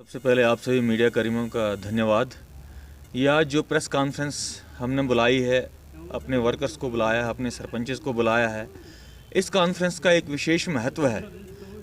सबसे पहले आप सभी मीडिया कर्मियों का धन्यवाद। ये आज जो प्रेस कॉन्फ्रेंस हमने बुलाई है, अपने वर्कर्स को बुलाया है, अपने सरपंचेस को बुलाया है, इस कॉन्फ्रेंस का एक विशेष महत्व है।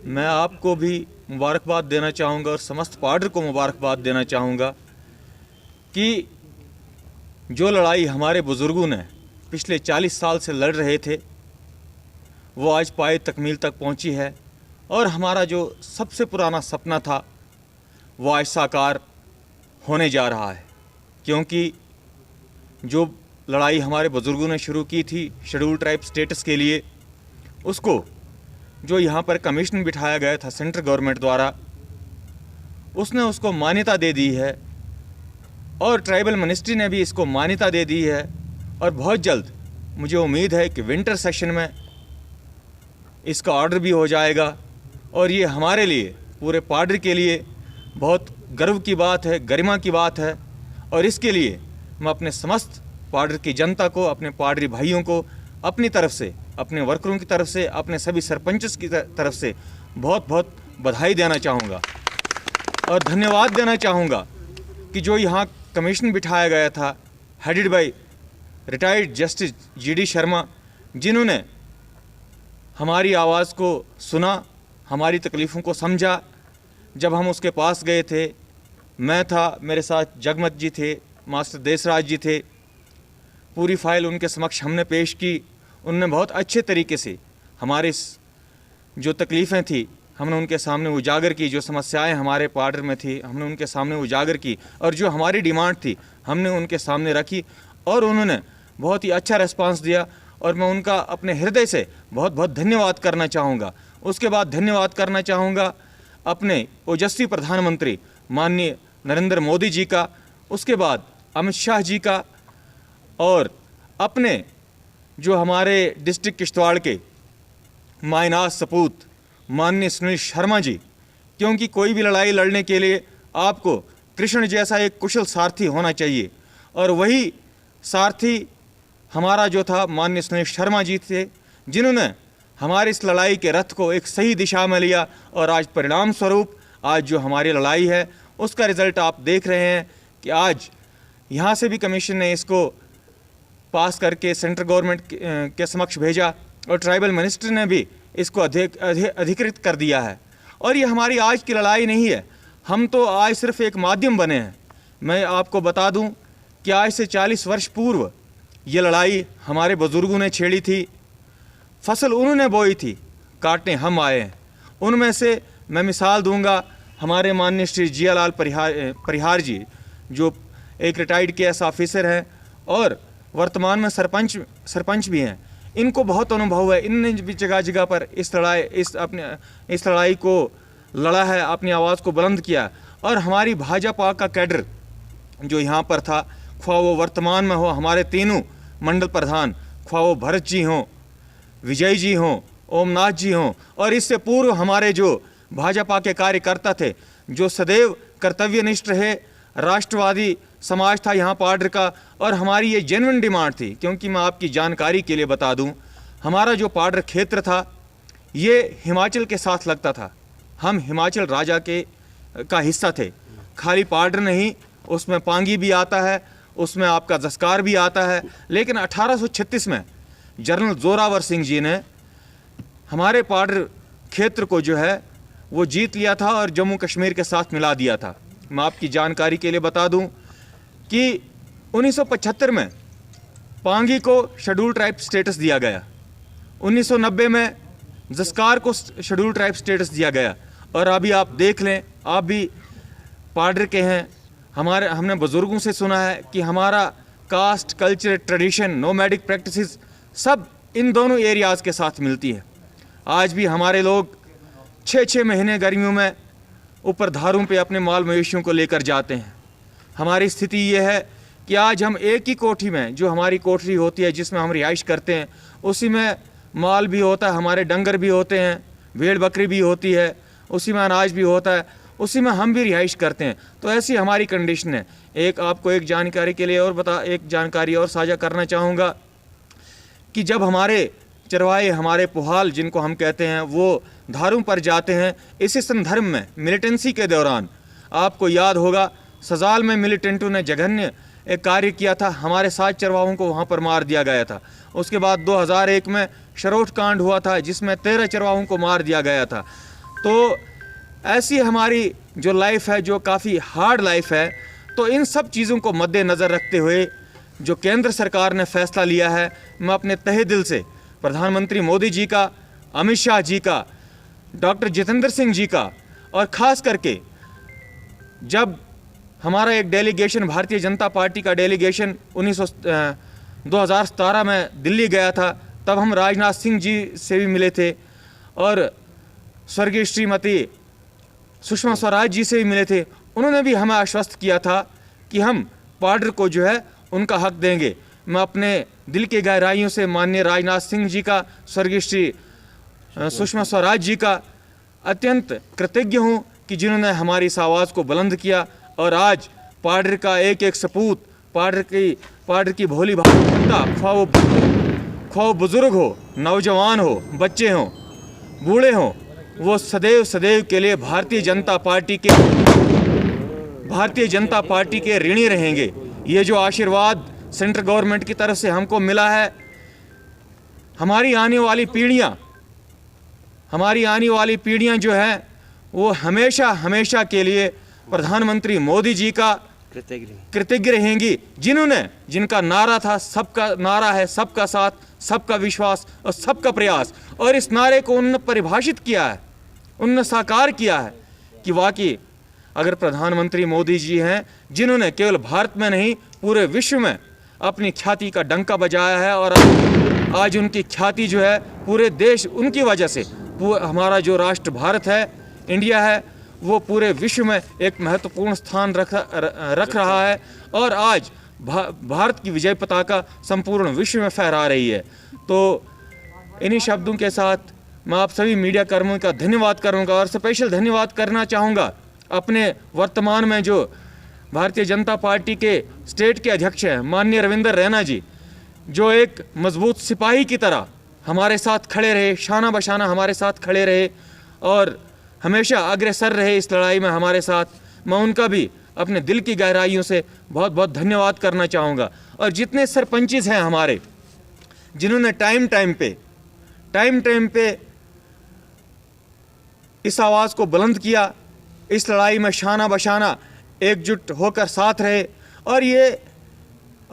मैं आपको भी मुबारकबाद देना चाहूँगा और समस्त पार्डर को मुबारकबाद देना चाहूँगा कि जो लड़ाई हमारे बुज़ुर्गों ने पिछले 40 साल से लड़ रहे थे वो आज पाए तकमील तक पहुँची है और हमारा जो सबसे पुराना सपना था वो आज साकार होने जा रहा है। क्योंकि जो लड़ाई हमारे बुज़ुर्गों ने शुरू की थी शेड्यूल ट्राइब स्टेटस के लिए, उसको जो यहाँ पर कमीशन बिठाया गया था सेंट्रल गवर्नमेंट द्वारा, उसने उसको मान्यता दे दी है और ट्राइबल मिनिस्ट्री ने भी इसको मान्यता दे दी है। और बहुत जल्द मुझे उम्मीद है कि विंटर सेशन में इसका ऑर्डर भी हो जाएगा और ये हमारे लिए, पूरे पार्डर के लिए बहुत गर्व की बात है, गरिमा की बात है। और इसके लिए मैं अपने समस्त पार्डर की जनता को, अपने पार्डरी भाइयों को अपनी तरफ से, अपने वर्करों की तरफ से, अपने सभी सरपंचों की तरफ से बहुत बहुत बधाई देना चाहूँगा और धन्यवाद देना चाहूँगा कि जो यहाँ कमीशन बिठाया गया था headed by retired justice GD Sharma, जिन्होंने हमारी आवाज़ को सुना, हमारी तकलीफ़ों को समझा। जब हम उसके पास गए थे, मैं था, मेरे साथ जगमत जी थे, मास्टर देसराज जी थे, पूरी फाइल उनके समक्ष हमने पेश की। उन्होंने बहुत अच्छे तरीके से हमारे जो तकलीफ़ें थी हमने उनके सामने उजागर की, जो समस्याएं हमारे पार्डर में थी हमने उनके सामने उजागर की और जो हमारी डिमांड थी हमने उनके सामने रखी और उन्होंने बहुत ही अच्छा रिस्पांस दिया और मैं उनका अपने हृदय से बहुत बहुत धन्यवाद करना चाहूँगा। उसके बाद धन्यवाद करना चाहूँगा अपने ओजस्वी प्रधानमंत्री माननीय नरेंद्र मोदी जी का, उसके बाद अमित शाह जी का और अपने जो हमारे डिस्ट्रिक्ट किश्तवाड़ के मायनाज सपूत माननीय सुनील शर्मा जी। क्योंकि कोई भी लड़ाई लड़ने के लिए आपको कृष्ण जैसा एक कुशल सारथी होना चाहिए और वही सारथी हमारा जो था माननीय सुनील शर्मा जी थे, जिन्होंने हमारी इस लड़ाई के रथ को एक सही दिशा में लिया और आज परिणाम स्वरूप आज जो हमारी लड़ाई है उसका रिज़ल्ट आप देख रहे हैं कि आज यहाँ से भी कमीशन ने इसको पास करके सेंट्रल गवर्नमेंट के समक्ष भेजा और ट्राइबल मिनिस्टर ने भी इसको अधिकृत कर दिया है। और ये हमारी आज की लड़ाई नहीं है, हम तो आज सिर्फ एक माध्यम बने हैं। मैं आपको बता दूं कि आज से 40 वर्ष पूर्व ये लड़ाई हमारे बुज़ुर्गों ने छेड़ी थी, फसल उन्होंने बोई थी, काटने हम आए हैं। उनमें से मैं मिसाल दूंगा हमारे माननीय श्री जियालाल परिहार जी, जो एक रिटायर्ड KS ऑफिसर हैं और वर्तमान में सरपंच भी हैं। इनको बहुत अनुभव है, इनने भी जगह जगह पर इस लड़ाई को लड़ा है, अपनी आवाज़ को बुलंद किया। और हमारी भाजपा का कैडर जो यहाँ पर था, ख्वाह वो वर्तमान में हो हमारे तीनों मंडल प्रधान, ख्वाह वो भरत जी हों, विजय जी हों, ओमनाथ जी हों और इससे पूर्व हमारे जो भाजपा के कार्यकर्ता थे, जो सदैव कर्तव्यनिष्ठ रहे, राष्ट्रवादी समाज था यहाँ पार्डर का। और हमारी ये जेन्युइन डिमांड थी, क्योंकि मैं आपकी जानकारी के लिए बता दूं, हमारा जो पार्डर क्षेत्र था ये हिमाचल के साथ लगता था। हम हिमाचल राजा का हिस्सा थे। खाली पार्डर नहीं, उसमें पांगी भी आता है, उसमें आपका जस्कार भी आता है। लेकिन 1836 में जनरल जोरावर सिंह जी ने हमारे पार्डर क्षेत्र को जो है वो जीत लिया था और जम्मू कश्मीर के साथ मिला दिया था। मैं आपकी जानकारी के लिए बता दूं कि 1975 में पांगी को शेड्यूल ट्राइब स्टेटस दिया गया, 1990 में जस्कार को शेड्यूल ट्राइब स्टेटस दिया गया। और अभी आप देख लें, आप भी पार्डर के हैं, हमने बुज़ुर्गों से सुना है कि हमारा caste, culture, tradition, nomadic practices सब इन दोनों एरियाज़ के साथ मिलती है। आज भी हमारे लोग 6-6 महीने गर्मियों में ऊपर धारों पे अपने माल मवेशियों को लेकर जाते हैं। हमारी स्थिति ये है कि आज हम एक ही कोठी में, जो हमारी कोठरी होती है जिसमें हम रिहाइश करते हैं, उसी में माल भी होता है, हमारे डंगर भी होते हैं, भेड़ बकरी भी होती है, उसी में अनाज भी होता है, उसी में हम भी रिहाइश करते हैं। तो ऐसी हमारी कंडीशन है। आपको एक जानकारी के लिए और एक जानकारी और साझा करना चाहूँगा कि जब हमारे चरवाहे, हमारे पुहाल जिनको हम कहते हैं, वो धारों पर जाते हैं, इसी संदर्भ में मिलिटेंसी के दौरान आपको याद होगा सजाल में मिलिटेंटों ने जघन्य एक कार्य किया था, हमारे 7 चरवाहों को वहाँ पर मार दिया गया था। उसके बाद 2001 में शरोठ कांड हुआ था जिसमें 13 चरवाहों को मार दिया गया था। तो ऐसी हमारी जो लाइफ है, जो काफ़ी हार्ड लाइफ है, तो इन सब चीज़ों को मद्देनज़र रखते हुए जो केंद्र सरकार ने फैसला लिया है, मैं अपने तहे दिल से प्रधानमंत्री मोदी जी का, अमित शाह जी का, डॉक्टर जितेंद्र सिंह जी का, और ख़ास करके जब हमारा एक डेलीगेशन, भारतीय जनता पार्टी का डेलीगेशन 2017 में दिल्ली गया था, तब हम राजनाथ सिंह जी से भी मिले थे और स्वर्गीय श्रीमती सुषमा स्वराज जी से भी मिले थे। उन्होंने भी हमें आश्वस्त किया था कि हम पार्डर को जो है उनका हक देंगे। मैं अपने दिल की गहराइयों से माननीय राजनाथ सिंह जी का, स्वर्गीय श्री सुषमा स्वराज जी का अत्यंत कृतज्ञ हूँ कि जिन्होंने हमारी इस आवाज़ को बुलंद किया और आज पार्डर का एक एक सपूत, पार्डर की भोली भाली जनता, ख्वाह बुजुर्ग हो, नौजवान हो, बच्चे हों, बूढ़े हों, वो सदैव सदैव के लिए भारतीय जनता पार्टी के ऋणी रहेंगे। ये जो आशीर्वाद सेंट्रल गवर्नमेंट की तरफ से हमको मिला है, हमारी आने वाली पीढ़ियां जो हैं वो हमेशा हमेशा के लिए प्रधानमंत्री मोदी जी का कृतज्ञ रहेंगी, जिनका नारा था, सबका नारा है, सबका साथ, सबका विश्वास और सबका प्रयास। और इस नारे को उन्होंने परिभाषित किया है, उन्होंने साकार किया है कि वाकई अगर प्रधानमंत्री मोदी जी हैं जिन्होंने केवल भारत में नहीं पूरे विश्व में अपनी ख्याति का डंका बजाया है, और आज उनकी ख्याति जो है पूरे देश, उनकी वजह से हमारा जो राष्ट्र भारत है, इंडिया है, वो पूरे विश्व में एक महत्वपूर्ण स्थान रख रहा है और आज भारत की विजय पताका संपूर्ण विश्व में फहरा रही है। तो इन्हीं शब्दों के साथ मैं आप सभी मीडिया कर्मियों का धन्यवाद करूंगा और स्पेशल धन्यवाद करना चाहूँगा अपने वर्तमान में जो भारतीय जनता पार्टी के स्टेट के अध्यक्ष हैं माननीय रविंद्र रैना जी, जो एक मजबूत सिपाही की तरह हमारे साथ खड़े रहे, शाना बशाना हमारे साथ खड़े रहे और हमेशा अग्रसर रहे इस लड़ाई में हमारे साथ। मैं उनका भी अपने दिल की गहराइयों से बहुत बहुत धन्यवाद करना चाहूँगा। और जितने सरपंचेस हैं हमारे, जिन्होंने टाइम टाइम पे इस आवाज़ को बुलंद किया, इस लड़ाई में शाना बशाना एकजुट होकर साथ रहे। और ये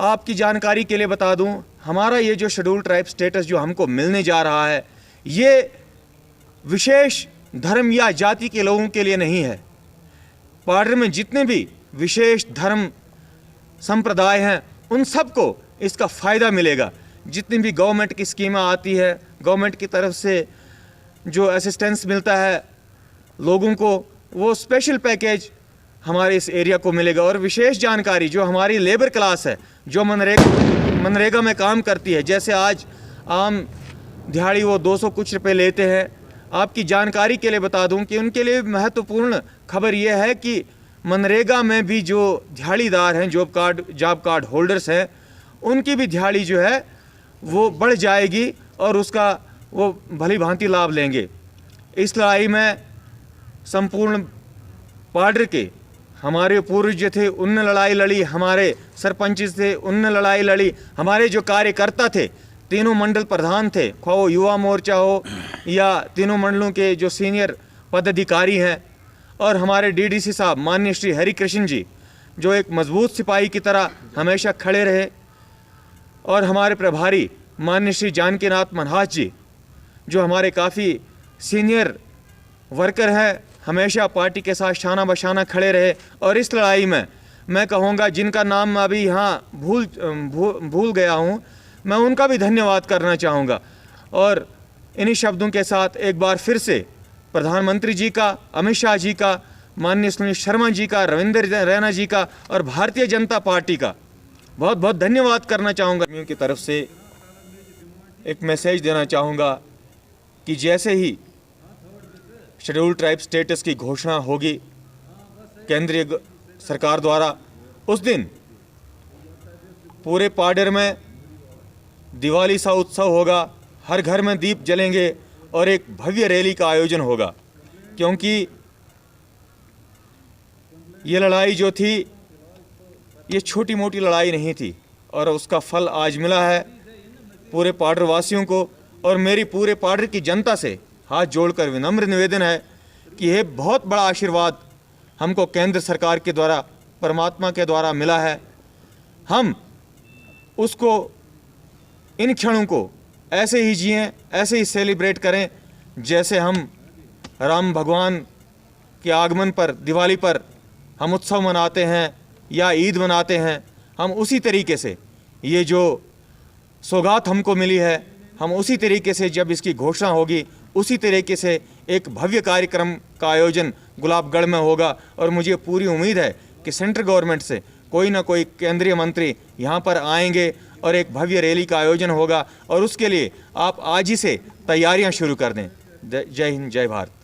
आपकी जानकारी के लिए बता दूं, हमारा ये जो शेड्यूल ट्राइब स्टेटस जो हमको मिलने जा रहा है, ये विशेष धर्म या जाति के लोगों के लिए नहीं है। पार्डर में जितने भी विशेष धर्म संप्रदाय हैं उन सबको इसका फ़ायदा मिलेगा। जितनी भी गवर्नमेंट की स्कीमें आती है, गवर्नमेंट की तरफ से जो असिस्टेंस मिलता है लोगों को, वो स्पेशल पैकेज हमारे इस एरिया को मिलेगा। और विशेष जानकारी जो हमारी लेबर क्लास है, जो मनरेगा में काम करती है, जैसे आज आम दिहाड़ी वो 200 कुछ रुपए लेते हैं। आपकी जानकारी के लिए बता दूं कि उनके लिए महत्वपूर्ण खबर यह है कि मनरेगा में भी जो दिहाड़ीदार हैं, जॉब कार्ड होल्डर्स हैं, उनकी भी दिहाड़ी जो है वो बढ़ जाएगी और उसका वो भली भांति लाभ लेंगे। इस लड़ाई में संपूर्ण पार्डर के हमारे पूर्वज थे, उनने लड़ाई लड़ी, हमारे सरपंच थे उनने लड़ाई लड़ी, हमारे जो कार्यकर्ता थे, तीनों मंडल प्रधान थे, खो युवा मोर्चा हो या तीनों मंडलों के जो सीनियर पदाधिकारी हैं, और हमारे डीडीसी साहब माननीय श्री हरिकृष्ण जी, जो एक मजबूत सिपाही की तरह हमेशा खड़े रहे, और हमारे प्रभारी माननीय श्री जानकीनाथ मनहास जी, जो हमारे काफ़ी सीनियर वर्कर हैं, हमेशा पार्टी के साथ शाना बशाना खड़े रहे। और इस लड़ाई में मैं कहूँगा, जिनका नाम मैं अभी यहाँ भूल गया हूँ, मैं उनका भी धन्यवाद करना चाहूँगा। और इन्हीं शब्दों के साथ एक बार फिर से प्रधानमंत्री जी का, अमित शाह जी का, माननीय सुनील शर्मा जी का, रविंद्र रैना जी का और भारतीय जनता पार्टी का बहुत बहुत धन्यवाद करना चाहूँगा। की तरफ से एक मैसेज देना चाहूँगा कि जैसे ही शेड्यूल ट्राइब स्टेटस की घोषणा होगी केंद्रीय सरकार द्वारा, उस दिन पूरे पार्डर में दिवाली सा उत्सव होगा, हर घर में दीप जलेंगे और एक भव्य रैली का आयोजन होगा। क्योंकि ये लड़ाई जो थी ये छोटी मोटी लड़ाई नहीं थी और उसका फल आज मिला है पूरे पाडर वासियों को। और मेरी पूरे पाडर की जनता से हाथ जोड़कर विनम्र निवेदन है कि यह बहुत बड़ा आशीर्वाद हमको केंद्र सरकार के द्वारा, परमात्मा के द्वारा मिला है। हम उसको, इन क्षणों को ऐसे ही जिएं, ऐसे ही सेलिब्रेट करें जैसे हम राम भगवान के आगमन पर, दिवाली पर हम उत्सव मनाते हैं या ईद मनाते हैं। हम उसी तरीके से ये जो सौगात हमको मिली है, हम उसी तरीके से जब इसकी घोषणा होगी उसी तरीके से एक भव्य कार्यक्रम का आयोजन गुलाबगढ़ में होगा। और मुझे पूरी उम्मीद है कि सेंट्रल गवर्नमेंट से कोई ना कोई केंद्रीय मंत्री यहाँ पर आएंगे और एक भव्य रैली का आयोजन होगा और उसके लिए आप आज ही से तैयारियाँ शुरू कर दें। जय हिंद, जय भारत।